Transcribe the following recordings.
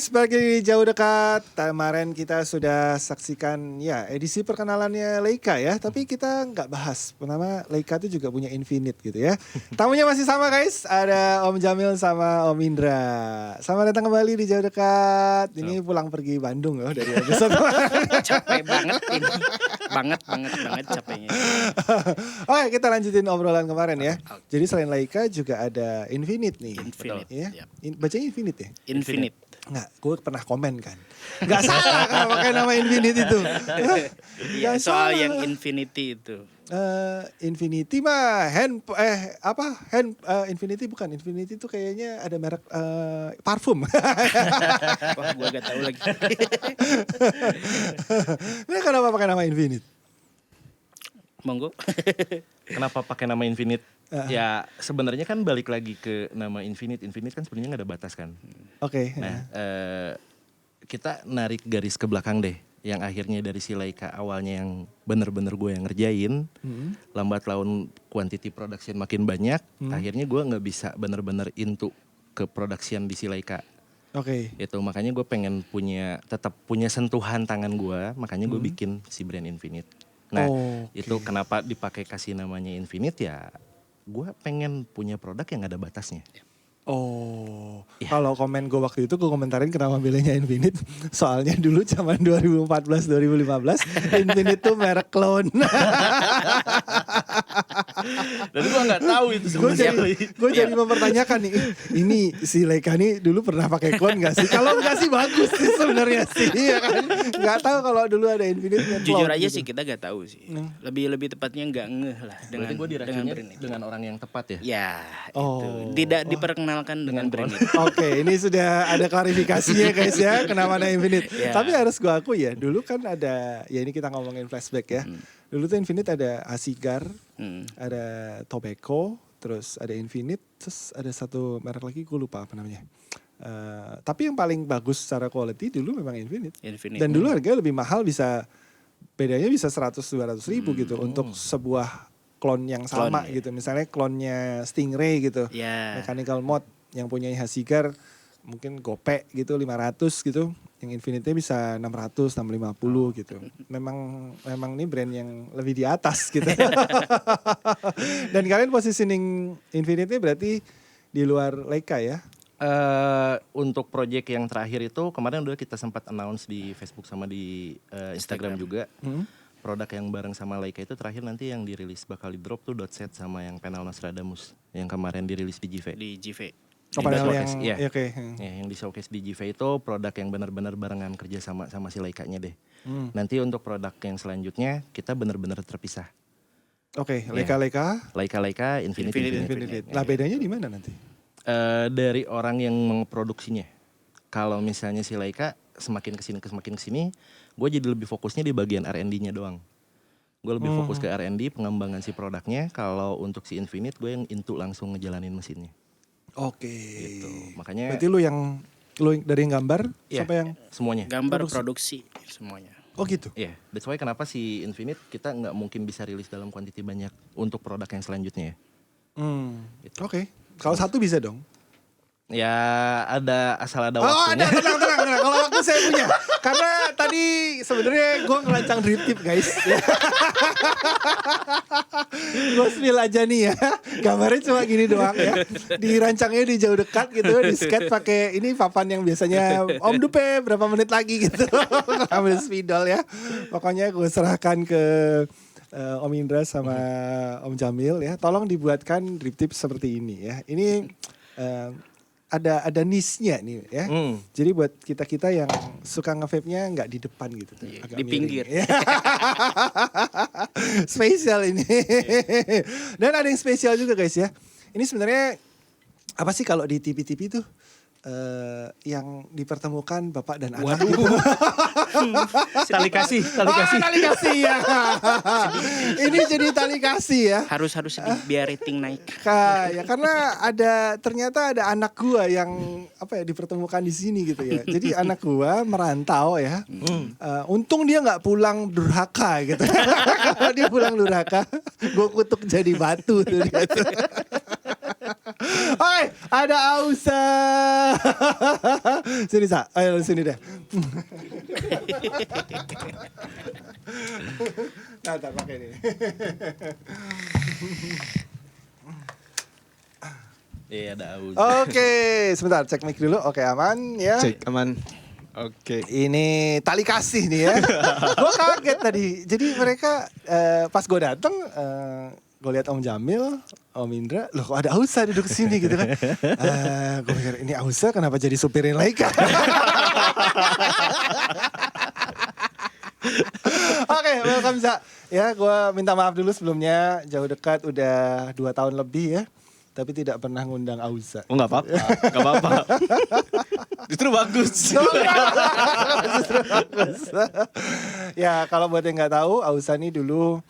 guys, balik lagi di Jauh Dekat. Kemarin kita sudah saksikan ya edisi perkenalannya Leica ya. Tapi kita nggak bahas. Pertama Leica itu juga punya Infinite gitu ya. Tamunya masih sama guys. Ada Om Jamil sama Om Indra. Selamat datang kembali di Jauh Dekat. Ini pulang pergi Bandung loh dari episode Capek banget ini. Banget capeknya. Oke, kita lanjutin obrolan kemarin ya. Jadi selain Leica juga ada Infinite nih. Infinite. Ya? Yap. Bacanya Infinite ya? Infinite. Nggak, gue pernah komen kan. Nggak salah kan pakai nama Infinite itu. Iya, Nggak soal salah. yang Infinity itu. Infinity mah Infinity bukan. Infinity itu kayaknya ada merek parfum. Wah, gue gak tahu lagi. Ini kenapa pakai nama Infinite? Monggo. Kenapa pakai nama Infinite? Ya sebenarnya kan balik lagi ke nama Infinite. Infinite kan sebenarnya nggak ada batas kan. Oke. Nah kita narik garis ke belakang deh. Yang akhirnya dari si Leica awalnya yang bener-bener gue yang ngerjain. Lambat laun quantity production makin banyak. Akhirnya gue nggak bisa bener-bener into ke production di si Leica. Oke. Itu makanya gue pengen tetap punya sentuhan tangan gue. Makanya gue bikin si brand Infinite. Nah itu kenapa dipakai kasih namanya Infinite ya. Gue pengen punya produk yang gak ada batasnya. Oh, Ya. Kalau komen gue waktu itu gue komentarin kenapa milihnya Infinite. Soalnya dulu zaman 2014-2015 Infinite tuh merek clone. Dan gue gak tahu itu sebenarnya. Gue jadi mempertanyakan nih, ini si Leica nih dulu pernah pakai clone gak sih? Kalau enggak sih bagus sih sebenarnya sih, ya kan? Gak tahu kalau dulu ada Infinite clone. Jujur aja gitu. sih kita gak tahu sih. Lebih tepatnya gak ngeh lah Berarti gue dengan diracunya brand itu. dengan orang yang tepat ya? Ya, Oh. itu. Tidak diperkenalkan dengan brand itu. Oke, ini sudah ada klarifikasinya guys ya, kenapa ada Infinite. Ya. Tapi harus gue akui ya, dulu kan ada, ya ini kita ngomongin flashback ya. Dulu tuh Infinite ada Asigar, ada Tobacco, terus ada Infinite, terus ada satu merek lagi gue lupa apa namanya. Tapi yang paling bagus secara quality dulu memang Infinite. Infinite. Dan dulu harganya lebih mahal, bedanya bisa 100-200 ribu gitu untuk sebuah klon yang sama Klon, ya. gitu. Misalnya klonnya Stingray gitu, Ya. Mechanical Mod yang punya Hasigar mungkin gope gitu 500 gitu. Yang Infinite-nya bisa 600, 650 gitu. Memang ini brand yang lebih di atas gitu. Dan kalian positioning Infinite-nya berarti di luar Leica ya? Untuk project yang terakhir itu kemarin udah kita sempat announce di Facebook sama di Instagram juga. Produk yang bareng sama Leica itu terakhir nanti yang dirilis bakal di drop tuh dot set sama yang panel Nostradamus yang kemarin dirilis di GV. Di GV. Panel yang showcase, iya. ya, oke. Ya, yang di showcase di GV itu produk yang benar-benar barengan kerja sama si Leica-nya deh. Nanti untuk produk yang selanjutnya kita benar-benar terpisah. Oke, Leica, Leica, Infinite. Lah bedanya di mana nanti? Dari orang yang memproduksinya. Kalau misalnya si Leica semakin kesini, gue jadi lebih fokusnya di bagian R&D-nya doang. Gue lebih fokus ke R&D, pengembangan si produknya. Kalau untuk si Infinite, gue yang into langsung ngejalanin mesinnya. Oke. Gitu. Makanya Berarti lu dari yang gambar Iya. sampai yang Semuanya. Gambar produksi semuanya. oh gitu. iya, that's why kenapa si Infinite kita nggak mungkin bisa rilis dalam kuantiti banyak untuk produk yang selanjutnya ya. Gitu. Oke. Kalau satu bisa dong. Ya asal ada Oh waktunya. ada, tenang. Kalau waktu saya punya. Karena tadi sebenarnya gue ngerancang drip tip guys. Gue spill aja nih ya. Gambarnya cuma gini doang ya. Dirancangnya di Jauh Dekat gitu. Di sketch pakai ini papan yang biasanya Om Dupe berapa menit lagi gitu. Ambil spidol ya. Pokoknya gue serahkan ke Om Indra sama Om Jamil ya. Tolong dibuatkan drip tip seperti ini ya. Ini ada niche-nya nih ya. Jadi buat kita yang suka nge-vape-nya nggak di depan gitu. Agak Di pinggir. miring. Spesial ini. Dan ada yang spesial juga guys ya. Ini sebenarnya apa sih kalau di TV-TV tuh yang dipertemukan bapak dan anak gitu. Tali kasih. Tali kasih ya. Ini jadi tali kasih ya. Harus sedih biar rating naik. Ya karena ternyata ada anak gua yang dipertemukan di sini gitu ya. Jadi anak gua merantau ya. Untung dia nggak pulang durhaka gitu. Kalau dia pulang durhaka, gua kutuk jadi batu tuh dia. Oi, ada Ausa. Sini Sa, ayo sini deh. Nah, pakai ini. Iya ada Auza. Oke, sebentar cek mic dulu. Oke, aman ya. Cek aman. Oke. Ini tali kasih nih ya. Gue kaget tadi. Jadi mereka pas gue dateng, gue lihat Om Jamil, Om Indra, loh kok ada Ausa duduk sini gitu kan. Gue pikir ini Ausa kenapa jadi supirin Laika. Oke, welcome Za. Ya, gue minta maaf dulu sebelumnya. Jauh dekat udah 2 tahun lebih ya. Tapi tidak pernah ngundang Ausa. Oh nggak apa-apa, nggak apa-apa. Justru bagus. Ya kalau buat yang nggak tahu, Ausa ini dulu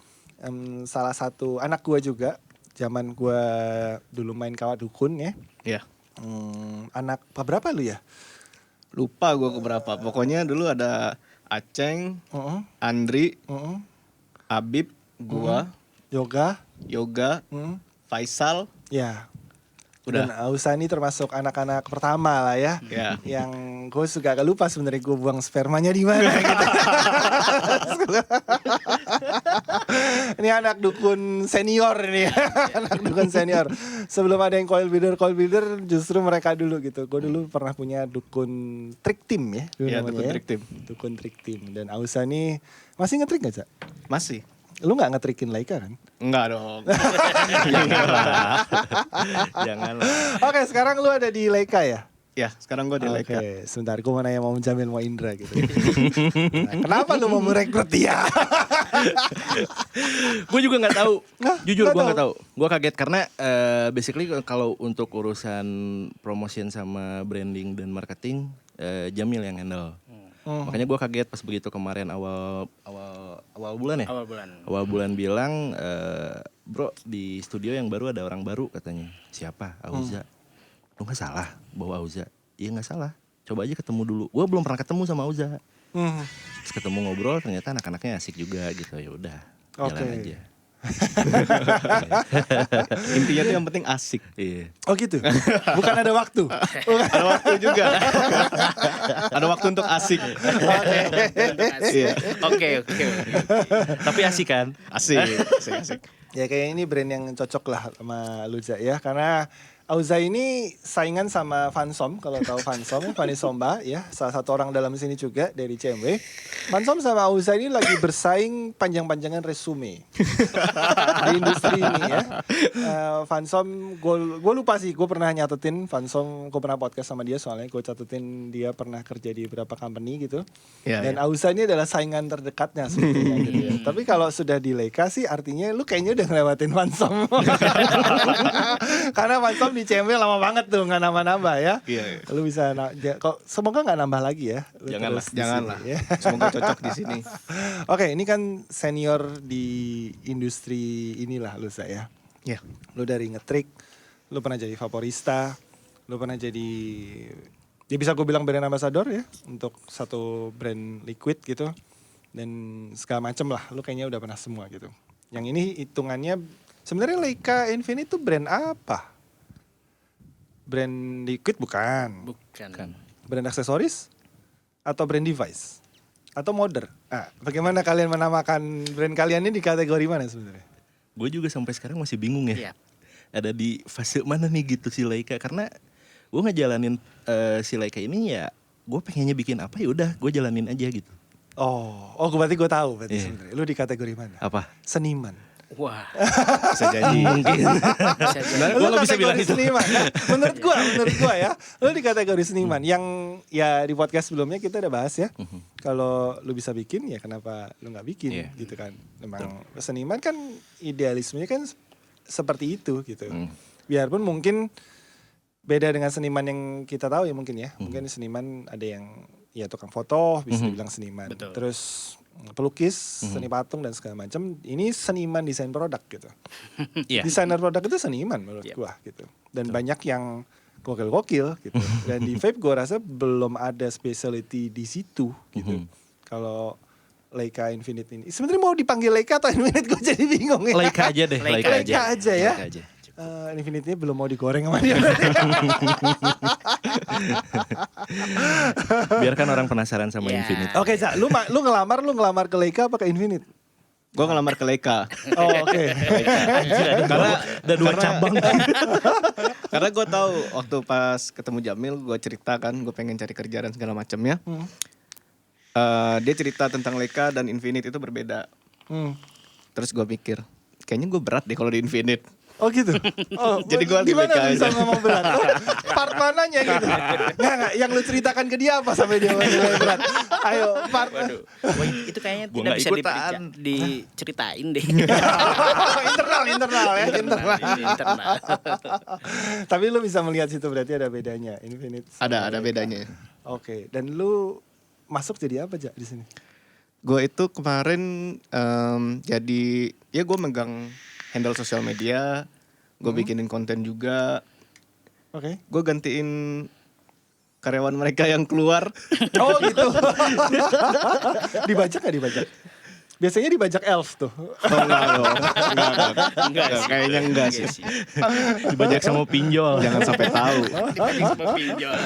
salah satu anak gua juga. Zaman gua dulu main kawat dukun ya. Ya. Anak berapa lu ya? Lupa gue keberapa. Pokoknya dulu ada Aceng, Andri, Abib, gua, Yoga. Yoga, Faisal. Ya. Udah. Dan Ausa ini termasuk anak-anak pertama lah ya. Ya. Yang gue suka agak lupa sebenarnya gue buang spermanya di mana gitu. Ini anak dukun senior ini ya. Anak dukun senior. Sebelum ada yang coil builder justru mereka dulu gitu. Gue dulu pernah punya dukun trick team ya. Dulu Iya, namanya dukun trick team. Dukun trick team. Dan Ausa ini masih nge-trick gak, Cak? Masih. Lu gak nge-trickin Laika kan? Enggak dong. Janganlah. Oke, sekarang lu ada di Laika ya? Ya, sekarang gue di Laika. Oke, sebentar gue mau nanya mau Jamil mau Indra gitu. Nah, kenapa lu mau merekrut dia? Gue juga nggak tahu. Jujur nggak gue tahu. nggak tahu. Gue kaget karena basically kalau untuk urusan promotion sama branding dan marketing, Jamil yang handle. Makanya gue kaget pas begitu kemarin awal bulan ya. Awal bulan bilang, bro di studio yang baru ada orang baru katanya. Siapa? Auza. Lu nggak salah bawa Auza. Iya nggak salah. Coba aja ketemu dulu. Gue belum pernah ketemu sama Auza. Terus ketemu ngobrol ternyata anak-anaknya asik juga gitu. Ya udah, jalan aja. Intinya tuh yang penting asik. Iya. Oh gitu? Bukan ada waktu? Ada waktu juga. Ada waktu untuk asik. Iya. Oke. Tapi asik kan? Asik. Asik. Ya kayak ini brand yang cocok lah sama Luza ya. Karena Auza ini saingan sama Vansom, kalau tahu Vansom, Fanny Somba ya, salah satu orang dalam sini juga dari CMW. Vansom sama Auza ini lagi bersaing panjang-panjangan resume di industri ini ya. Vansom, gue lupa sih, gue pernah nyatetin Vansom, gue pernah podcast sama dia soalnya, gue catetin dia pernah kerja di beberapa company gitu. Ya, Dan Auza ini adalah saingan terdekatnya sebetulnya gitu ya. Tapi kalau sudah di Laika sih artinya lu kayaknya udah ngelewatin Vansom. Karena Vansom di CMW lama banget tuh nggak nambah-nambah ya. Iya. Lu bisa kok semoga nggak nambah lagi ya. Lu Janganlah, terus di Janganlah. sini, ya. Semoga cocok di sini. Oke, ini kan senior di industri inilah lu saya. Ya. Lu dari ngetrik, lu pernah jadi vaporista, lu pernah jadi ya bisa gue bilang brand ambassador ya untuk satu brand liquid gitu. Dan segala macem lah, lu kayaknya udah pernah semua gitu. Yang ini hitungannya sebenarnya Leica Infinite itu brand apa? Brand liquid bukan? Bukan. Brand aksesoris? Atau brand device? Atau modder? Bagaimana kalian menamakan brand kalian ini di kategori mana sebenarnya? Gue juga sampai sekarang masih bingung ya. Iya. Ada di fase mana nih gitu si Laika, karena gue ngejalanin si Laika ini ya gue pengennya bikin apa ya udah gue jalanin aja gitu. Oh berarti gue tahu berarti Iya. sebenarnya. Lu di kategori mana? Apa? Seniman. Wah. Bisa jadi. Mungkin. Bisa jadi. Lu Lo bisa bilang kategori itu. seniman. Nah, menurut gua ya, lu di kategori seniman. Yang ya di podcast sebelumnya kita udah bahas ya. Kalau lu bisa bikin ya kenapa lu nggak bikin Iya. gitu kan. Memang seniman kan idealismenya kan seperti itu gitu. Biarpun mungkin beda dengan seniman yang kita tahu ya mungkin ya. Mungkin seniman ada yang ya tukang foto bisa dibilang seniman. Betul. Terus pelukis, seni patung dan segala macam. Ini seniman desain produk gitu. Iya. Desainer produk itu seniman menurut Yep. gua gitu. Dan banyak yang gokil-gokil gitu. Dan di vape gua rasa belum ada specialty di situ gitu. Kalau Leica Infinite ini sebenarnya mau dipanggil Leica atau Infinite gua jadi bingung ya. Laika aja deh. Laika aja ya. Laika aja. Infinity belum mau digoreng sama dia. Biarkan orang penasaran sama Ya. Infinite. Oke, Za, lu ngelamar ke Leica apa ke Infinite? Gue ngelamar ke Leica. Oh, oke. Karena Ada dua cabang. karena gue tahu waktu pas ketemu Jamil gue cerita kan gue pengen cari kerja dan segala macamnya. Dia cerita tentang Leica dan Infinite itu berbeda. Terus gue pikir kayaknya gue berat deh kalau di Infinite. Oh gitu. Oh, Jadi gua di gimana BK bisa aja. ngomong berat? Oh, part mananya gitu? Nggak, yang lu ceritakan ke dia apa sampai dia menilai berat? Ayo, part. Waduh, wah, itu kayaknya Gua tidak nggak bisa ikutan. diceritain deh. internal ya, internal. Ini internal. Tapi lu bisa melihat situ berarti ada bedanya Infinite. sama Ada Leica. bedanya. Oke, dan lu masuk jadi apa aja di sini? Gue itu kemarin jadi ya gue megang handle sosial media, gue bikinin konten juga, Oke. gue gantiin karyawan mereka yang keluar. Oh gitu. Dibajak nggak dibajak? Biasanya dibajak elf tuh. Oh enggak, kayaknya enggak sih. Dibajak sama pinjol. Jangan sampai tahu. Dibanding sama pinjol.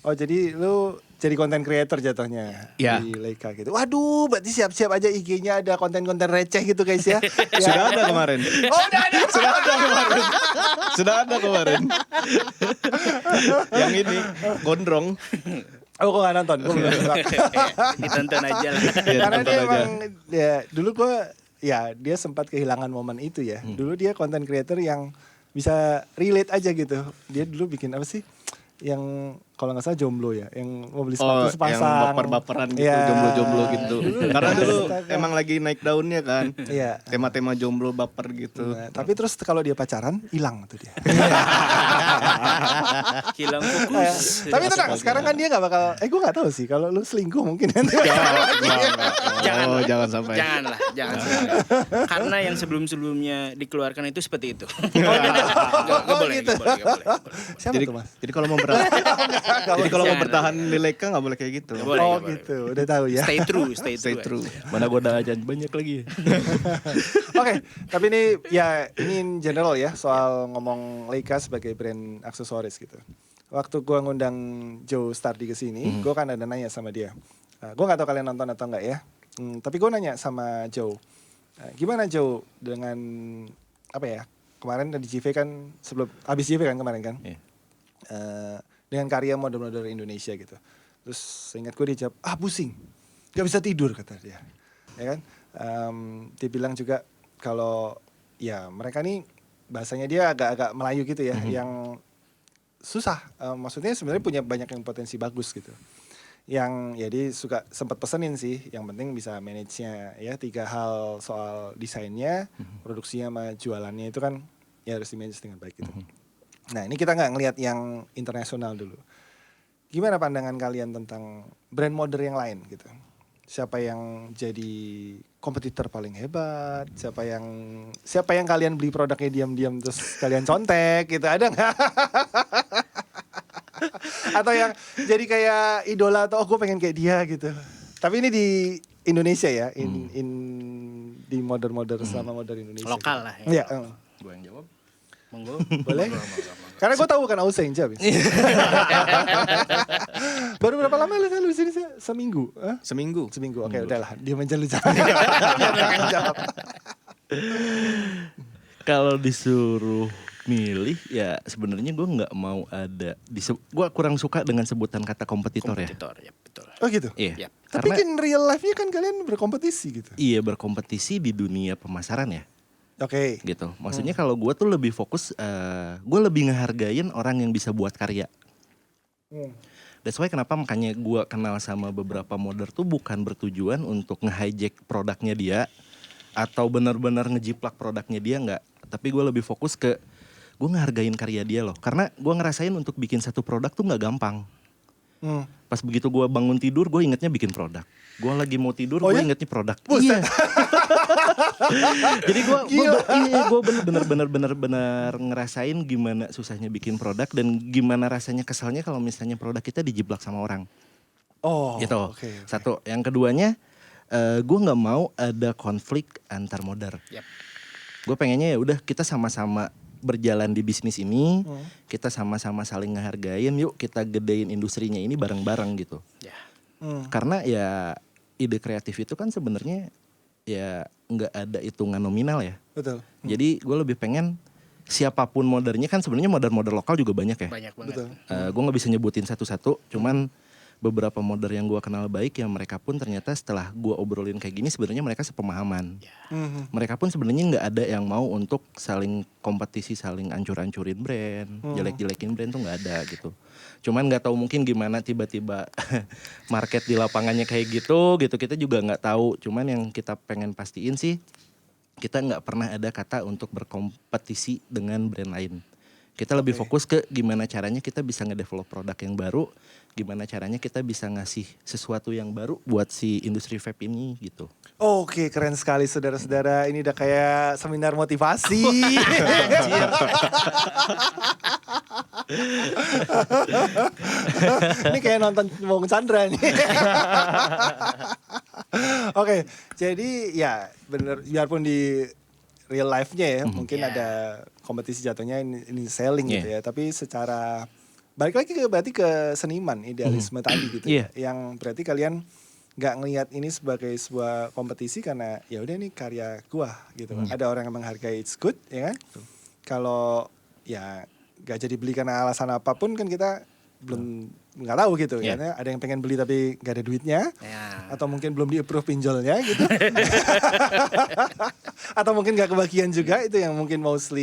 Oh jadi lu jadi content creator jatuhnya Ya. di Leica gitu. Waduh, berarti siap-siap aja IG-nya ada konten-konten receh gitu guys ya. Sudah ada kemarin. Oh udah ada. Sudah ada kemarin. Yang ini gondrong. Oh gue gak nonton, gue belum nonton. Ditonton aja lah. Ya, Karena tonton dia aja. emang ya dulu gue ya dia sempat kehilangan momen itu ya. Dulu dia content creator yang bisa relate aja gitu. Dia dulu bikin apa sih? Yang kalau nggak salah jomblo ya, yang mau beli sepatu yang sepasang. baper-baperan gitu, Iya. jomblo-jomblo gitu. Karena dulu Astaga. emang lagi naik daunnya kan. Iya. Tema-tema jomblo baper gitu. Nah, tapi terus kalau dia pacaran hilang tuh dia. Hilang fokus. Tapi tenang, sekarang kan dia nggak bakal. Gue nggak tahu sih kalau lu selingkuh mungkin nanti. Jangan. Jangan sampai. Janganlah, jangan sampai. Karena yang sebelum-sebelumnya dikeluarkan itu seperti itu. Nggak boleh, gitu. nggak boleh. Siapa Jadi, tuh mas? jadi kalau mau jadi kalau mau Jangan. bertahan di Leica nggak boleh kayak gitu. Nggak boleh, Oh nggak boleh. gitu, udah tahu ya. Stay true, stay Stay true. true. Mana godaan banyak lagi. Oke, tapi ini ya ini in general ya soal ngomong Leica sebagai brand aksesoris gitu. Waktu gua ngundang Joe Stardi ke sini, gua kan ada nanya sama dia. Gua nggak tahu kalian nonton atau enggak ya. Tapi gua nanya sama Joe, gimana Joe dengan apa ya? Kemarin di JV kan sebelum habis JV kan kemarin kan. Iya. Dengan karya model-model Indonesia gitu. Terus seingat gue dia jawab, pusing, gak bisa tidur kata dia, ya kan? Dia bilang juga kalau ya mereka nih bahasanya dia agak-agak Melayu gitu ya, yang susah. Maksudnya sebenarnya punya banyak yang potensi bagus gitu. Yang ya dia suka sempat pesenin sih, yang penting bisa manage-nya ya 3 hal soal desainnya, produksinya sama jualannya itu kan ya harus di-manage dengan baik gitu. Nah ini kita nggak ngelihat yang internasional dulu. Gimana pandangan kalian tentang brand modern yang lain gitu? Siapa yang jadi kompetitor paling hebat? Siapa yang kalian beli produknya diam-diam terus kalian contek gitu? Ada nggak? Atau yang jadi kayak idola atau gue pengen kayak dia gitu? Tapi ini di Indonesia ya, di modern selama modern Indonesia. Lokal lah ya. Iya. Gue yang jawab. Monggo. Boleh? Karena gue tahu kan Ausa yang jawab. Baru berapa lama lu di sini? Seminggu? Hah? Seminggu. Seminggu. Oke, udahlah. Dia aja lu jangan. Biar mereka yang jawab. Kalau disuruh milih ya sebenarnya gue nggak mau ada gue kurang suka dengan sebutan kata kompetitor ya. Kompetitor, ya betul. Oh gitu. Iya. Yap. Tapi Karena kan real life-nya kan kalian berkompetisi gitu. iya berkompetisi di dunia pemasaran ya. Oke. Gitu. Maksudnya kalau gue tuh lebih fokus, gue lebih ngehargain orang yang bisa buat karya. That's why kenapa makanya gue kenal sama beberapa modder tuh bukan bertujuan untuk nge-hijack produknya dia atau benar-benar ngejiplak produknya dia, nggak. Tapi gue lebih fokus ke gue ngehargain karya dia loh. Karena gue ngerasain untuk bikin satu produk tuh nggak gampang. Pas begitu gue bangun tidur, gue ingetnya bikin produk. Gue lagi mau tidur, gue ingetnya produk. Iya. Jadi gue bener-bener ngerasain gimana susahnya bikin produk dan gimana rasanya kesalnya kalau misalnya produk kita dijiplak sama orang. Oh. Gitu. Oke. Satu. Yang keduanya, gue nggak mau ada konflik antar modder. Yap. Gue pengennya ya udah kita sama-sama berjalan di bisnis ini, kita sama-sama saling ngehargain, yuk kita gedein industrinya ini bareng-bareng gitu. Ya. Karena ya ide kreatif itu kan sebenarnya ya nggak ada hitungan nominal ya. Betul. Jadi gue lebih pengen siapapun modernya, kan sebenarnya model-model lokal juga banyak ya. Banyak banget. Betul. Gue nggak bisa nyebutin satu-satu, cuman beberapa modder yang gue kenal baik ya mereka pun ternyata setelah gue obrolin kayak gini sebenarnya mereka sepemahaman. Mereka pun sebenarnya nggak ada yang mau untuk saling kompetisi, saling ancur-ancurin brand, jelek-jelekin brand tuh nggak ada gitu. Cuman nggak tahu mungkin gimana tiba-tiba market di lapangannya kayak gitu kita juga nggak tahu. Cuman yang kita pengen pastiin sih kita nggak pernah ada kata untuk berkompetisi dengan brand lain. Kita lebih fokus ke gimana caranya kita bisa ngedevelop produk yang baru, gimana caranya kita bisa ngasih sesuatu yang baru buat si industri vape ini gitu. Oke, keren sekali saudara-saudara. Ini udah kayak seminar motivasi. Ini kayak nonton Wong Chandra nih. Oke, jadi ya bener, biarpun di real life-nya ya, mungkin ada kompetisi jatuhnya ini selling gitu ya. Tapi secara balik lagi berarti ke seniman idealisme tadi gitu ya. Yang berarti kalian nggak ngelihat ini sebagai sebuah kompetisi karena ya udah ini karya gua gitu. Ada orang yang menghargai it's good ya kan. Kalau ya nggak jadi beli karena alasan apapun kan kita belum nggak tahu gitu ya. Ada yang pengen beli tapi nggak ada duitnya, atau mungkin belum di approve pinjolnya gitu. Atau mungkin nggak kebagian juga, itu yang mungkin most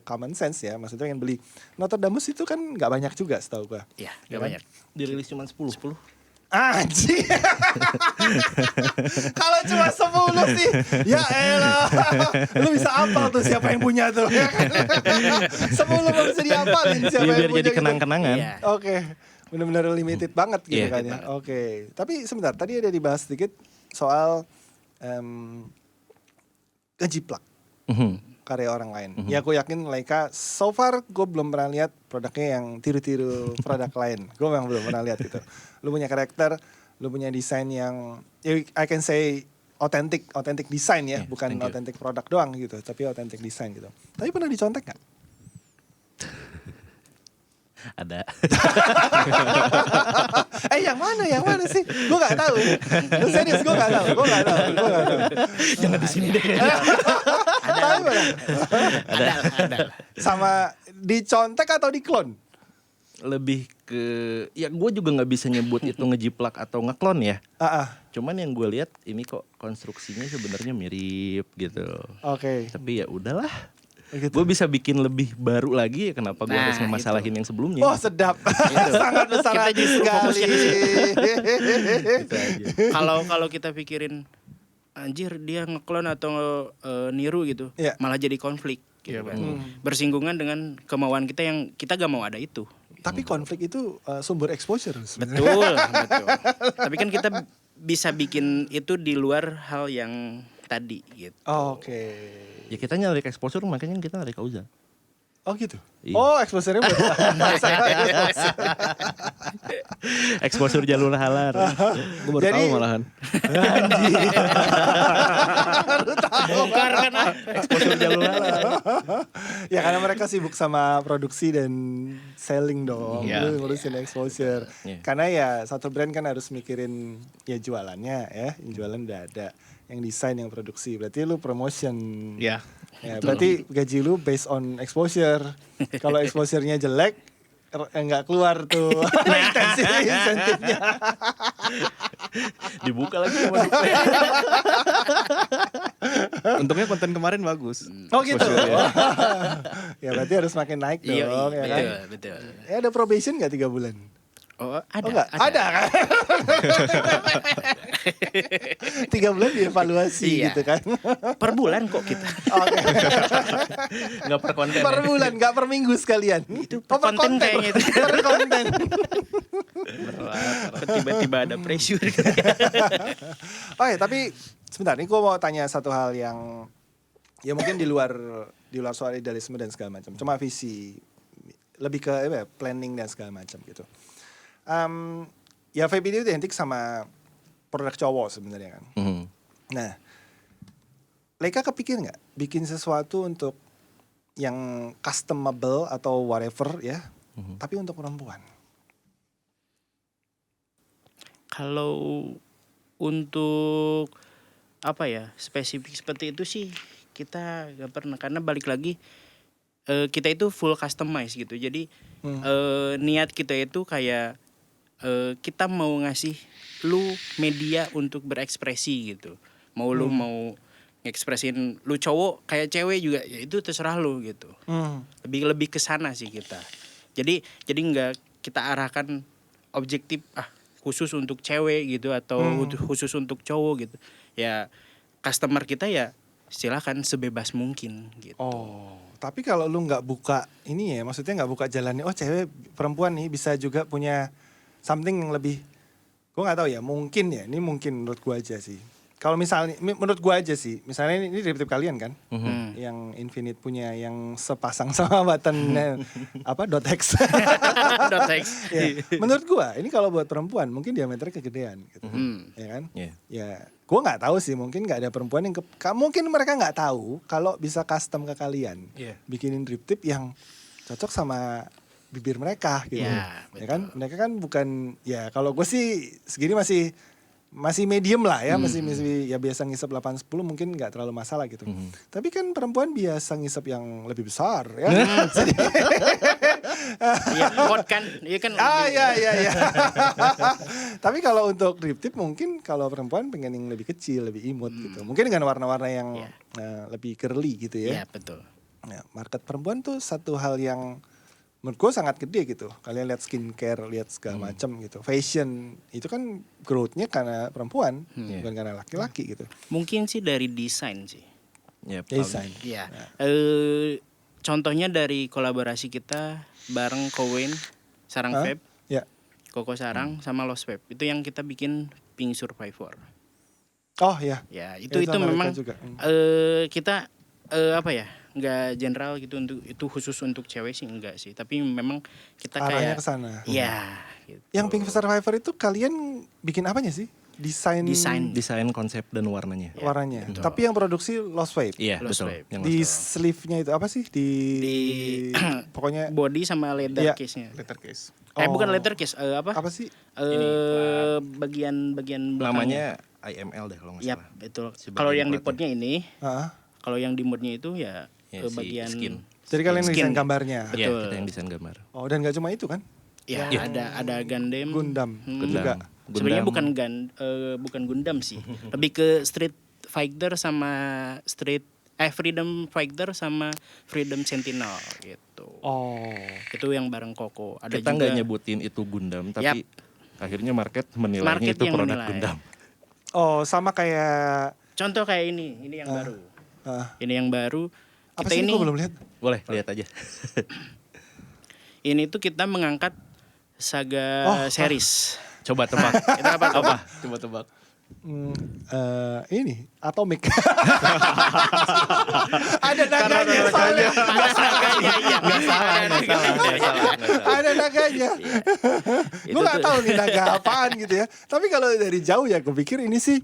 common sense ya. Maksudnya yang beli Nostradamus itu kan nggak banyak juga setahu gua. Iya, nggak banyak. Dirilis cuma 10. Anjing. Kalau cuma 10 sih, ya elah. Lu bisa apal tuh siapa yang punya tuh. 10 gak bisa diapalin siapa yang Biar punya. jadi gitu. kenang-kenangan. Iya. Oke, benar-benar limited banget gitu kan ya. banget. Oke, tapi sebentar tadi ada dibahas sedikit soal ngejiplak karya orang lain. Ya aku yakin Leica so far gue belum pernah lihat produknya yang tiru-tiru produk lain. Gue memang belum pernah lihat gitu. Lu punya karakter, lu punya desain yang I can say authentic desain ya, bukan authentic produk doang gitu, tapi authentic desain gitu. Tapi pernah dicontek nggak? Ada. Yang mana sih? Gue nggak tahu. Lu serius gue nggak tahu. Jangan di sini deh. Tahu mana? Ada. Sama dicontek atau diklon? Lebih ke ya gue juga nggak bisa nyebut itu ngejiplak atau ngeklon ya. Cuman yang gue lihat ini kok konstruksinya sebenarnya mirip gitu. Oke. Tapi ya udahlah. Gitu. Gue bisa bikin lebih baru lagi ya, kenapa gue harus ngemasalahin yang sebelumnya. Oh sedap. Sangat besar Kita hati justru sekali. fokusnya ke Gitu aja. Kalau kita pikirin anjir dia ngeklon atau niru gitu, Iya. malah jadi konflik gitu kan. Bersinggungan dengan kemauan kita yang kita gak mau ada itu. Tapi konflik itu sumber exposure sebenarnya. Betul. Tapi kan kita bisa bikin itu di luar hal yang tadi gitu. Oke. Ya kita nyari exposure makanya kita nyari kauza. Oh gitu. Iya. Oh exposure-nya buat Exposure jalur halal. Gue baru Jadi- tahu malahan. Bongkar kan ah. Exposure jalur halal. Ya karena mereka sibuk sama produksi dan selling dong. Iya. Lu ngurusin exposure. Iya. Karena ya satu brand kan harus mikirin ya jualannya ya. Yang jualan udah ada. Yang desain, yang produksi. Berarti lu promotion. Ya. Ya, berarti gaji lu based on exposure. Kalau exposure-nya jelek, nggak keluar tuh insentifnya. Dibuka lagi sama Untungnya konten kemarin bagus. Oh gitu. Ya berarti harus makin naik dong, Iya, ya kan? betul. Ya ada probation nggak 3 bulan? Oh, Oh ada. enggak? Ada kan? 3 bulan dievaluasi Iya. gitu kan? Per bulan kok kita. Oke. Nggak per konten. Per bulan, nggak per minggu sekalian. Itu Oh, per konten kayaknya itu. Per konten. Tiba-tiba ada pressure. Oh ya, tapi sebentar nih gue mau tanya satu hal yang ya mungkin di luar soal idealisme dan segala macam. Cuma visi lebih ke planning dan segala macam gitu. Ya vape itu identik sama produk cowok sebenarnya kan. Nah, Leica kepikir nggak bikin sesuatu untuk yang customable atau whatever ya, tapi untuk perempuan? Kalau untuk apa ya spesifik seperti itu sih kita gak pernah, karena balik lagi kita itu full customize gitu. Jadi niat kita itu kayak kita mau ngasih lu media untuk berekspresi gitu. Mau lu mau ngekspresin lu cowok kayak cewek juga, ya itu terserah lu gitu. Lebih ke sana sih kita. Jadi nggak kita arahkan objektif khusus untuk cewek gitu atau khusus untuk cowok gitu. Ya customer kita ya silakan sebebas mungkin gitu. Oh, tapi kalau lu nggak buka ini ya, maksudnya nggak buka jalannya, oh cewek perempuan nih bisa juga punya something yang lebih, gue nggak tahu ya, mungkin ya, ini mungkin menurut gue aja sih. Kalau misalnya, menurut gue aja sih, misalnya ini drip kalian kan, yang Infinite punya, yang sepasang sama button .hex. .hex. Ya, menurut gue, ini kalau buat perempuan mungkin diameternya kegedean, gitu, ya kan? Yeah. Ya, gue nggak tahu sih, mungkin nggak ada perempuan yang mungkin mereka nggak tahu kalau bisa custom ke kalian, bikinin drip tip yang cocok sama bibir mereka, gitu, ya kan? Mereka kan bukan, ya kalau gue sih segini masih medium lah ya, masih ya biasa ngisep 8-10 mungkin nggak terlalu masalah gitu. Tapi kan perempuan biasa ngisep yang lebih besar ya. Iya, pot kan. Iya kan. Iya. Tapi kalau untuk drip tip mungkin kalau perempuan pengen yang lebih kecil, lebih imut gitu. Mungkin dengan warna-warna yang lebih curly gitu ya. Iya, betul. Nah, market perempuan tuh satu hal yang menurut gue sangat gede gitu. Kalian lihat skincare, lihat segala macam gitu. Fashion itu kan growth-nya karena perempuan, bukan karena laki-laki gitu. Mungkin sih dari desain sih. Desain. Iya. Contohnya dari kolaborasi kita bareng Kowen, Sarang Vape, Ya. Koko Sarang sama Lost Vape. Itu yang kita bikin Pink Survivor. Oh ya. Ya, itu Amerika memang juga. kita apa ya? Enggak general gitu, untuk itu khusus untuk cewek sih enggak sih, tapi memang kita arahnya kayak ke sana. Iya, gitu. Yang Pink Survivor itu kalian bikin apanya sih? Desain Desain konsep dan warnanya. warnanya. betul. Tapi yang produksi Lost Vape. Iya, Lost betul. Vape. Yang Di Lost Vape. sleeve-nya itu apa sih? Di pokoknya Body sama leather Iya. case-nya. Letter case. Bukan leather case, apa? apa sih? Bagian belakangnya. Namanya IML deh kalau nggak Yap, salah. betul. Si Kalau bagian yang di platnya. potnya ini, Ah. kalau yang di moodnya itu ya, Ya, si bagian skin. Jadi kalian Skin. desain gambarnya. Betul. Iya, kita yang desain gambar. Oh, dan gak cuma itu kan? Ya, ada Gundam. Gundam juga. Sebenarnya Gundam. bukan Gundam sih. Lebih ke Street Fighter sama Freedom Fighter sama Freedom Sentinel gitu. Oh. Itu yang bareng Koko. Ada Kita juga nggak nyebutin itu Gundam, tapi akhirnya market menilainya Market itu yang produk menilai. Gundam. Oh, sama kayak contoh kayak ini yang baru. Ini yang baru. apa Kita sih? ini Gue belum lihat. Boleh lihat aja. ini tuh kita mengangkat saga series. Coba tebak. Itu apa? Coba tebak. Ini Atomic. Ada naganya soalnya. Nggak salah. Ada naganya. Gue gak tahu nih naga apaan gitu ya. Tapi kalau dari jauh ya gue pikir ini sih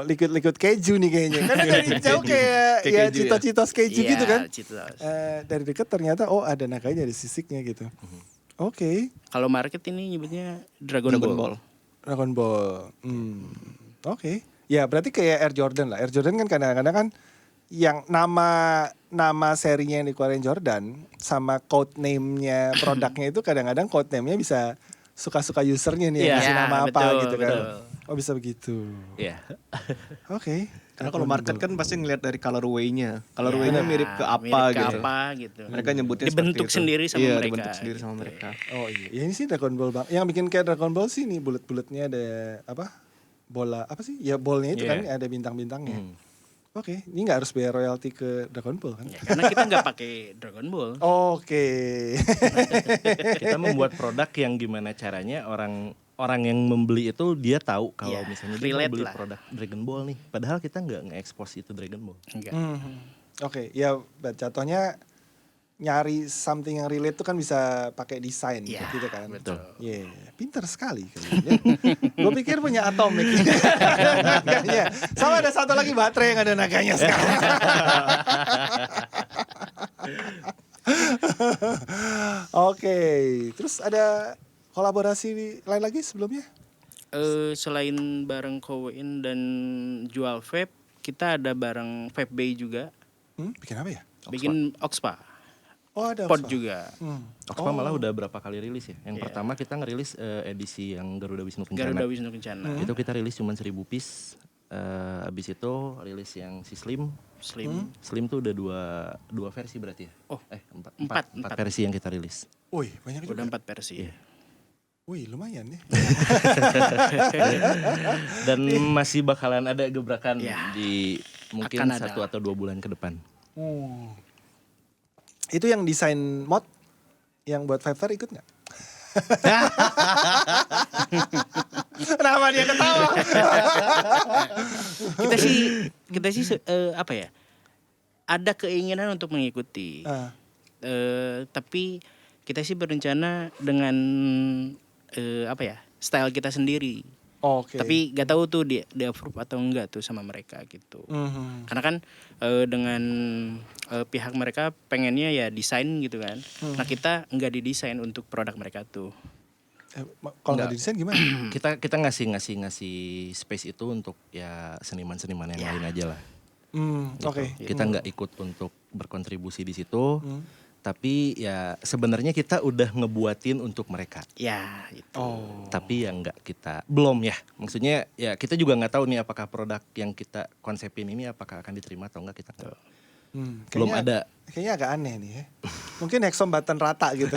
liquid keju nih kayaknya. Kan dari jauh kayak Kayak ya keju ya? Cheetos keju gitu kan. Cheetos. Dari dekat ternyata ada naganya, ada sisiknya gitu. Oke. Kalau market ini nyebutnya Dragon Ball. Dragon Ball. Oke. Ya berarti kayak Air Jordan lah. Air Jordan kan kadang-kadang kan yang nama serinya yang dikeluarin Jordan sama code name-nya produknya itu kadang-kadang code name-nya bisa suka-suka usernya nih yang Iya, ngasih nama apa betul, gitu kan. betul. Oh bisa begitu. Iya. Oke. Karena kalau market kan pasti ngeliat dari colorway-nya. Colorway-nya Ya, mirip ke apa mirip ke gitu. apa gitu. Mereka nyebutnya Dibentuk seperti itu. sendiri sama Iya, mereka, dibentuk sendiri sama gitu. mereka. Oh iya. Ya ini sih Dragon Ball bang. Yang bikin kayak Dragon Ball sih nih bulat-bulatnya ada apa? Bola apa sih? Ya ballnya itu kan ada bintang-bintangnya. Oke, ini nggak harus bayar royalti ke Dragon Ball kan? Ya, karena kita nggak pakai Dragon Ball. Oke. Kita membuat produk yang gimana caranya orang yang membeli itu dia tahu kalau Ya, misalnya dia mau relate beli lah. produk Dragon Ball nih. Padahal kita nggak nge-expose itu Dragon Ball. Enggak. Oke, ya jatuhnya nyari something yang relate tuh kan bisa pakai desain Ya, gitu kan. betul. Iya, pintar sekali kalian. Gue pikir punya Atomic. Naganya. Sama ada satu lagi baterai yang ada naganya sekarang. Oke, terus ada kolaborasi lain lagi sebelumnya? Selain bareng Kowein dan jual vape, kita ada bareng Vape Bay juga, Bikin apa ya? bikin Oxpa, Oh ada Pod Oxfam. juga. Oxpa malah udah berapa kali rilis ya. Yang pertama kita ngerilis edisi yang Garuda Wisnu Kencana. Garuda Wisnu Kencana, Itu kita rilis cuma 1000 piece. Abis itu rilis yang si Slim. Slim. Slim tuh udah dua versi berarti ya? Oh, empat empat. versi yang kita rilis. Wih banyak juga. Udah 4 versi. Wih lumayan ya. Dan masih bakalan ada gebrakan di mungkin Akan ada. 1 atau 2 bulan ke depan. Itu yang desain mod yang buat Fiverr ikut nggak? Kenapa dia ketawa? kita sih apa ya? Ada keinginan untuk mengikuti. Tapi kita sih berencana dengan apa ya? Style kita sendiri. Oke. Tapi gak tahu tuh di approve atau enggak tuh sama mereka gitu. Karena kan dengan pihak mereka pengennya ya desain gitu kan. Nah kita nggak didesain untuk produk mereka tuh. Kalau nggak didesain gimana? Kita ngasih space itu untuk ya seniman-seniman yang lain aja lah. Gitu. Oke. Kita nggak ikut untuk berkontribusi di situ. Tapi ya sebenarnya kita udah ngebuatin untuk mereka. Ya itu. Tapi ya nggak kita belum ya. Maksudnya ya kita juga nggak tahu nih apakah produk yang kita konsepin ini apakah akan diterima atau enggak kita nggak. Belum ada. Kayaknya agak aneh nih ya. Mungkin Hexom button rata gitu.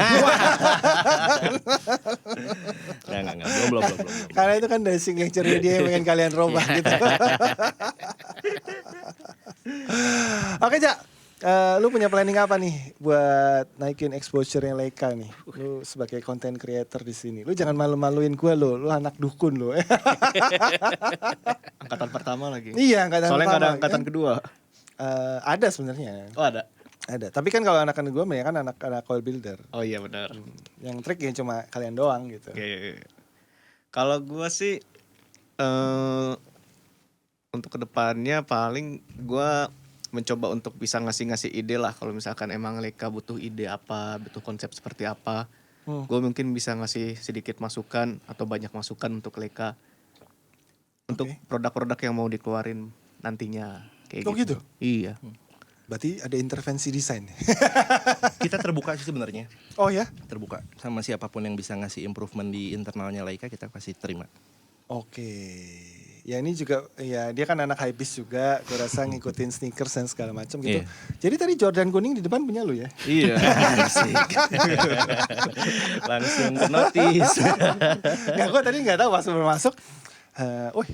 Nggak. Belum. Karena itu kan dari signature dia yang pengen kalian robah gitu. Oke Jak, lu punya planning apa nih buat naikin exposure-nya Leica nih? Lu sebagai content creator di sini. Lu jangan malu-maluin gue lu anak dukun lu. Angkatan pertama lagi. Iya, angkatan Soalnya nggak ada pertama, angkatan kan? kedua. Ada sebenarnya. Oh ada. Ada. Tapi kan kalau anak-anak gue mereka kan anak-anak coil builder. Oh iya benar. Yang trik ya cuma kalian doang gitu. Oke. Kalau gua sih untuk kedepannya paling gua mencoba untuk bisa ngasih ide lah. Kalau misalkan emang Leica butuh ide apa, butuh konsep seperti apa, gue mungkin bisa ngasih sedikit masukan atau banyak masukan untuk Leica untuk produk-produk yang mau dikeluarin nantinya kayak gitu? Iya. Berarti ada intervensi desain. Kita terbuka sih sebenarnya. Oh ya? Terbuka sama siapapun yang bisa ngasih improvement di internalnya Leica kita pasti terima. Oke. Ya ini juga ya dia kan anak hypebeast juga, gue rasa ngikutin sneakers dan segala macam gitu. Iya. Jadi tadi Jordan kuning di depan punya lu ya? Iya. Langsung ke notice. Nggak, gue tadi nggak tahu pas baru masuk.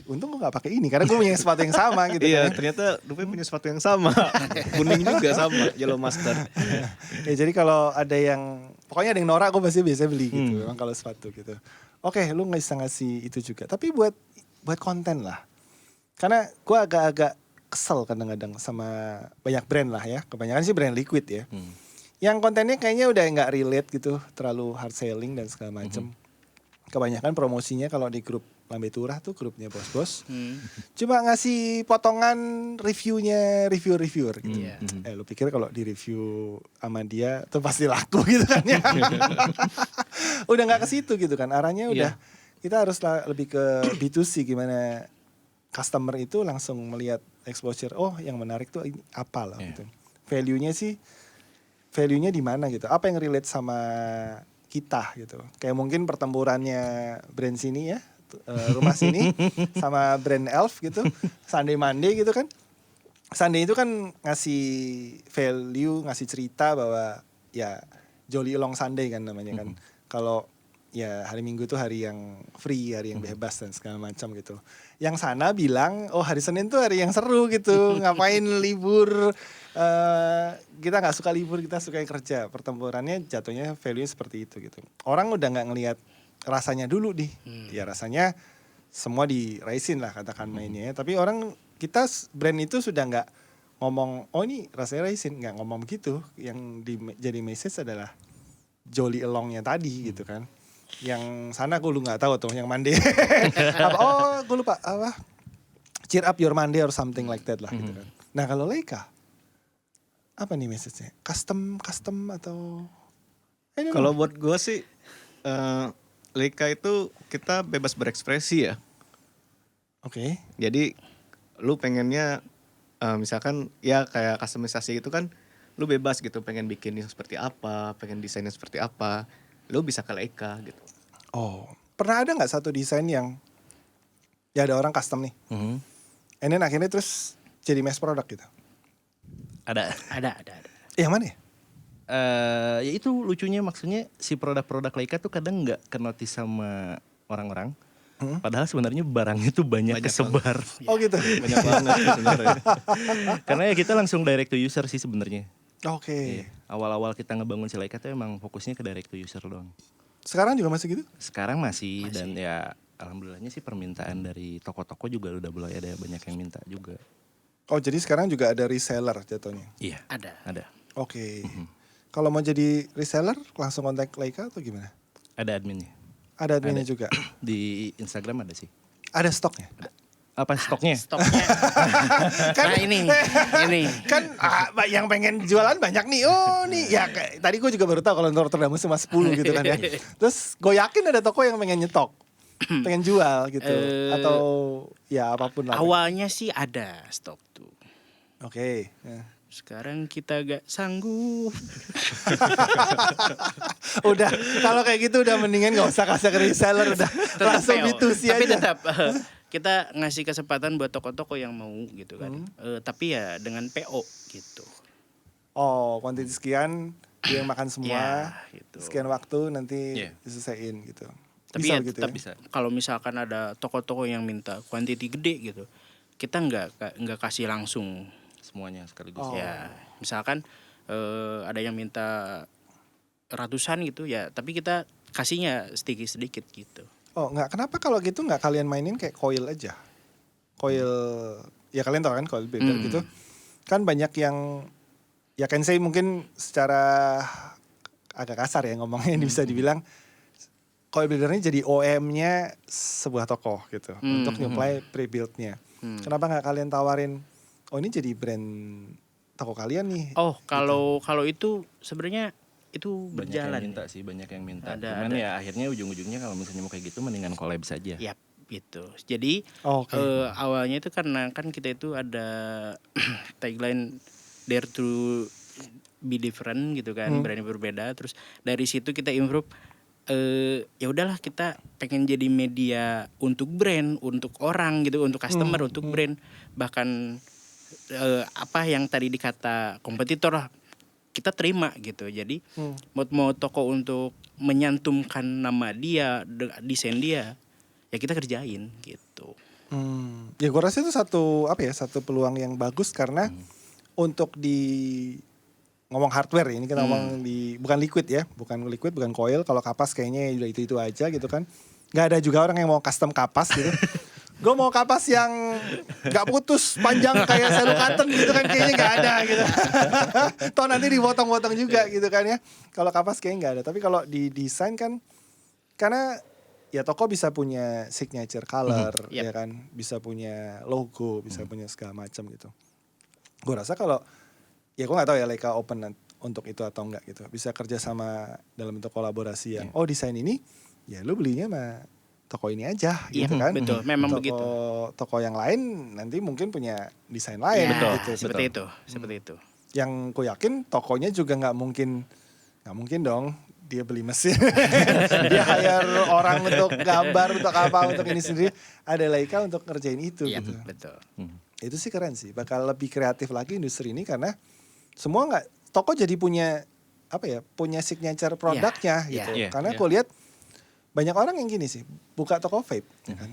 Untung gue gak pakai ini karena gue punya sepatu yang sama gitu. Iya, kan. ternyata Dupe punya sepatu yang sama. Kuning juga sama, Yellow Master. Ya jadi kalau ada yang pokoknya ada yang norak gue pasti biasa beli gitu. Memang kalau sepatu gitu. Oke, lu nggak bisa ngasih itu juga. Tapi buat konten lah. Karena gue agak-agak kesel kadang-kadang sama banyak brand lah ya. Kebanyakan sih brand liquid ya. Yang kontennya kayaknya udah nggak relate gitu, terlalu hard selling dan segala macem. Kebanyakan promosinya kalau di grup Lambe Turah tuh grupnya bos-bos. Cuma ngasih potongan reviewnya reviewer gitu. Lu pikir kalau di review sama dia tuh pasti laku gitu kan ya. Udah nggak ke situ gitu kan. Arahnya udah kita harus lebih ke B2C gimana customer itu langsung melihat exposure. Oh, yang menarik tuh ini apa lah gitu. Value-nya di mana gitu. Apa yang relate sama kita gitu. Kayak mungkin pertempurannya brand sini ya. Rumah sini sama brand Elf gitu, Sunday Monday gitu kan. Sunday itu kan ngasih value, ngasih cerita bahwa ya Jolly Long Sunday kan namanya kan. Kalau ya hari Minggu itu hari yang free, hari yang bebas dan segala macam gitu. Yang sana bilang, oh hari Senin tuh hari yang seru gitu, ngapain libur. Kita nggak suka libur, kita suka yang kerja. Pertempurannya jatuhnya value seperti itu gitu. Orang udah nggak ngelihat rasanya dulu nih, ya rasanya semua diraisin lah katakan mainnya ya. Tapi orang kita brand itu sudah nggak ngomong, oh ini rasanya raisin, nggak ngomong begitu. Yang jadi message adalah jolly alongnya tadi gitu kan. Yang sana gue lu nggak tahu tuh, yang Monday. Gue lupa apa? Cheer up your Monday or something like that lah gitu kan. Nah kalau Leica, apa nih message-nya? Custom atau? Kalau buat gue sih, Leica itu kita bebas berekspresi ya. Oke. Jadi lu pengennya misalkan ya kayak customisasi itu kan lu bebas gitu, pengen bikinnya seperti apa, pengen desainnya seperti apa, lu bisa ke Leica gitu. Oh, pernah ada nggak satu desain yang ya ada orang custom nih, and then akhirnya terus jadi mass product gitu? Ada. Yang mana ya? Ya itu lucunya, maksudnya si produk-produk Leica tuh kadang nggak kenotis sama orang-orang. Padahal sebenarnya barangnya tuh banyak kesebar. Oh gitu. Banyak banget sebenarnya. Karena ya kita langsung direct to user sih sebenarnya. Oke. Iya. Awal-awal kita ngebangun si Leica tuh emang fokusnya ke direct to user doang. Sekarang juga masih gitu? Sekarang masih. Dan ya alhamdulillahnya sih permintaan dari toko-toko juga udah mulai ada banyak yang minta juga. Oh jadi sekarang juga ada reseller jatuhnya? Iya. Ada. Oke. Kalau mau jadi reseller langsung kontak Leica atau gimana? Ada adminnya. Ada adminnya juga? Di Instagram ada sih. Ada stoknya? Apa stoknya? Stoknya. Nah ini. Kan yang pengen jualan banyak nih. Oh nih ya tadi gue juga baru tahu kalau untuk Rotterdam cuma 10 gitu kan ya. Terus gue yakin ada toko yang pengen nyetok. Pengen jual gitu. Atau ya apapun lah. Awalnya sih ada stok tuh. Oke. Ya. Sekarang kita gak sanggup. Udah kalau kayak gitu udah mendingan gak usah kasih ke reseller, udah langsung PO. B2C Tapi aja. tetap kita ngasih kesempatan buat toko-toko yang mau gitu kan. Tapi ya dengan PO gitu. Oh, kuantiti sekian dia yang makan semua. Ya, gitu. Sekian waktu nanti Iya. diselesain gitu. Tapi Bisa ya gitu tetap ya? bisa. Kalau misalkan ada toko-toko yang minta kuantiti gede gitu, kita nggak kasih langsung. Semuanya sekaligus. Oh. Ya, misalkan ada yang minta ratusan gitu ya, tapi kita kasihnya sedikit-sedikit gitu. Oh nggak, kenapa kalau gitu nggak kalian mainin kayak coil aja? Coil, ya kalian tahu kan coil builder gitu. Kan banyak yang, ya can say mungkin secara agak kasar ya ngomongnya bisa dibilang coil buildernya jadi OEM-nya sebuah toko gitu. Untuk nyuplai pre-build-nya. Kenapa nggak kalian tawarin, oh ini jadi brand toko kalian nih. Oh, kalau itu sebenarnya itu Banyak berjalan. yang minta sih, banyak yang minta. Ada. Cuman ya akhirnya ujung-ujungnya kalau misalnya mau kayak gitu mendingan collab saja. Yap, gitu. Jadi Oke. awalnya itu karena kan kita itu ada tagline dare to be different gitu kan, berani berbeda. Terus dari situ kita improve. Ya udahlah kita pengen jadi media untuk brand, untuk orang gitu, untuk customer, untuk brand. Bahkan apa yang tadi dikata kompetitor lah, kita terima gitu. Jadi mau toko untuk menyantumkan nama dia, desain dia, ya kita kerjain gitu. Ya gue rasa itu satu peluang yang bagus karena untuk di ngomong hardware ini kita ngomong di bukan liquid, bukan coil. Kalau kapas kayaknya udah itu aja gitu kan. Nggak ada juga orang yang mau custom kapas gitu. Gue mau kapas yang nggak putus panjang kayak selu cotton gitu kan, kayaknya nggak ada gitu. Toh nanti dipotong-potong juga gitu kan ya. Kalau kapas kayaknya nggak ada. Tapi kalau di desain kan, karena ya toko bisa punya signature color, ya kan, bisa punya logo, bisa punya segala macam gitu. Gue rasa kalau ya gue nggak tahu ya Leica open untuk itu atau enggak gitu. Bisa kerja sama dalam bentuk kolaborasi yang desain ini ya lu belinya sama toko ini aja gitu kan. Betul, memang begitu. Toko yang lain nanti mungkin punya desain lain gitu. Seperti itu. Yang gue yakin tokonya juga nggak mungkin dong dia beli mesin. Dia hire orang untuk gambar, untuk apa, untuk ini sendiri. Ada Leica untuk ngerjain itu gitu. Betul. Itu sih keren sih. Bakal lebih kreatif lagi industri ini karena semua toko jadi punya punya signature produknya gitu. Karena gue lihat banyak orang yang gini sih, buka toko vape, kan?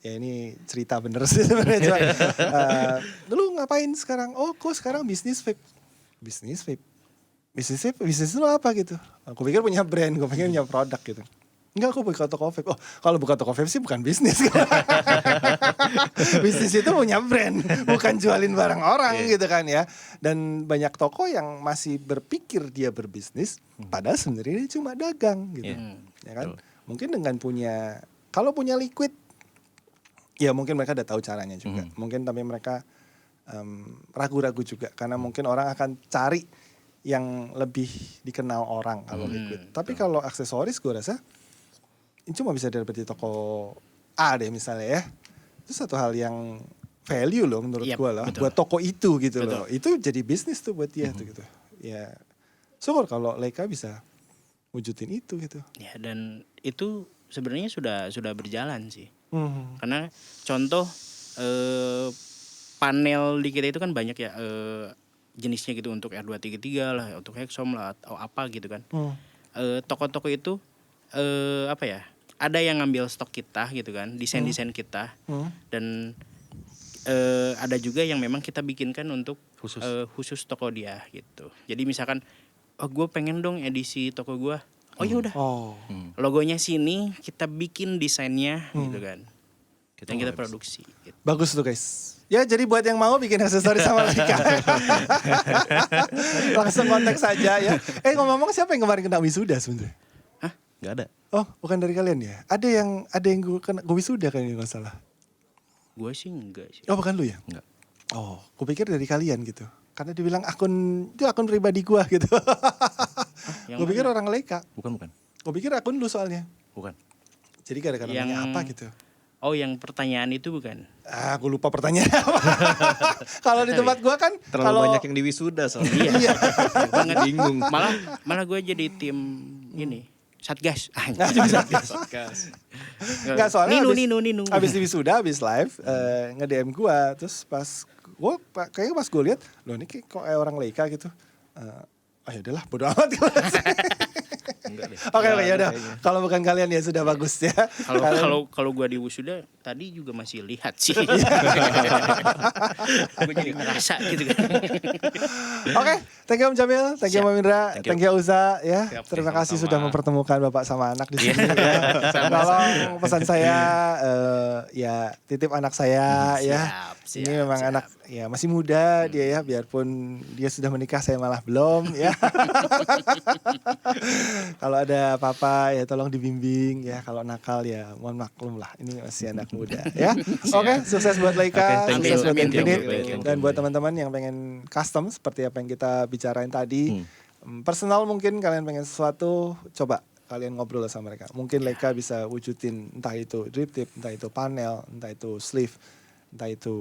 Ya ini cerita bener sih sebenarnya. Lu ngapain sekarang? Oh, gue sekarang bisnis vape. Bisnis lu apa gitu? Aku pikir punya brand, gue pikir punya produk gitu. Enggak, aku buka toko vape. Oh, kalau buka toko vape sih bukan bisnis. Bisnis itu punya brand, bukan jualin barang orang gitu kan ya. Dan banyak toko yang masih berpikir dia berbisnis, padahal sebenarnya dia cuma dagang gitu. Ya kan? Mungkin dengan kalau punya liquid, ya mungkin mereka udah tahu caranya juga. Mungkin tapi mereka ragu-ragu juga karena mungkin orang akan cari yang lebih dikenal orang kalau liquid. Tapi kalau aksesoris gue rasa ini cuma bisa dapat di toko A deh misalnya ya. Itu satu hal yang value loh menurut gue lah. Betul. Buat toko itu gitu loh. Itu jadi bisnis tuh buat dia tuh gitu. Ya syukur kalau Leica bisa wujudin itu gitu. Ya, dan itu sebenarnya sudah berjalan sih. Karena contoh panel di kita itu kan banyak ya jenisnya gitu, untuk R233 lah, untuk Hexom lah atau apa gitu kan. Toko-toko itu apa ya? Ada yang ngambil stok kita gitu kan, desain-desain kita. Dan ada juga yang memang kita bikinkan untuk khusus toko dia gitu. Jadi misalkan gue pengen dong edisi toko gue. Oh ya udah. Logonya sini, kita bikin desainnya gitu kan. Dan kita produksi gitu. Bagus tuh guys. Ya jadi buat yang mau bikin aksesoris sama Leica, langsung kontak saja ya. Ngomong-ngomong, siapa yang kemarin kena wisuda sebenarnya? Gak ada. Oh, bukan dari kalian ya? Ada yang gue wisuda kan nggak salah. Gue sih enggak sih. Oh, bukan lu ya? Enggak. Oh, gue pikir dari kalian gitu. Karena dibilang akun pribadi gue gitu. Gue pikir orang Leica. Bukan. Gue pikir akun lu soalnya. Bukan. Jadi gara-gara nanya apa gitu. Oh, yang pertanyaan itu bukan? Aku lupa pertanyaan apa. Kalau di tempat gue kan Terlalu banyak yang di wisuda soalnya. Iya. Banget bingung. Malah gue jadi tim ini Satgas. Nggak, soalnya Ninu. abis di wisuda, abis live nge-DM gue. Terus kayaknya pas gue lihat, loh ini kok orang Leica gitu. Ya udahlah, bodo amat. Oke, ya udah. Kalau bukan kalian ya sudah bagus ya. Kalau gue di wisuda tadi juga masih lihat sih. Gue jadi ngerasa gitu kan. Oke, thank you Om Jamil, thank you Om Indra, thank you Uza ya. Siap, Terima kasih sama-sama. sudah mempertemukan Bapak sama anak di sini ya. Tolong pesan saya ya titip anak saya ya. Siap, Ini memang anak ya masih muda dia ya, biarpun dia sudah menikah saya malah belum ya. Kalau ada apa-apa ya tolong dibimbing ya, kalau nakal ya mohon maklum lah, ini masih anak muda ya. Oke, sukses buat Leica, Oke, thank sukses you. buat Thank you. Infinite, Thank you. dan buat teman-teman yang pengen custom seperti apa yang kita bicarain tadi, personal mungkin kalian pengen sesuatu, coba kalian ngobrol sama mereka. Mungkin Leica bisa wujudin entah itu drip tip, entah itu panel, entah itu sleeve, entah itu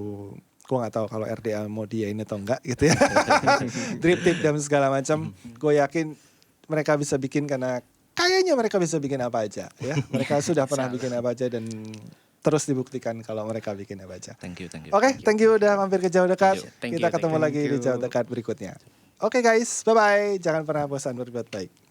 gue nggak tahu kalau RDA mau dia ini atau enggak gitu ya. Drip tip dan segala macam. Gue yakin mereka bisa bikin karena kayaknya mereka bisa bikin apa aja ya. Mereka sudah pernah bikin apa aja dan terus dibuktikan kalau mereka bikin apa aja. Thank you. Oke, thank you udah mampir ke Jauh Dekat. Thank you. Kita ketemu Thank lagi di Jauh Dekat berikutnya. Oke guys, bye-bye. Jangan pernah bosan berbuat baik.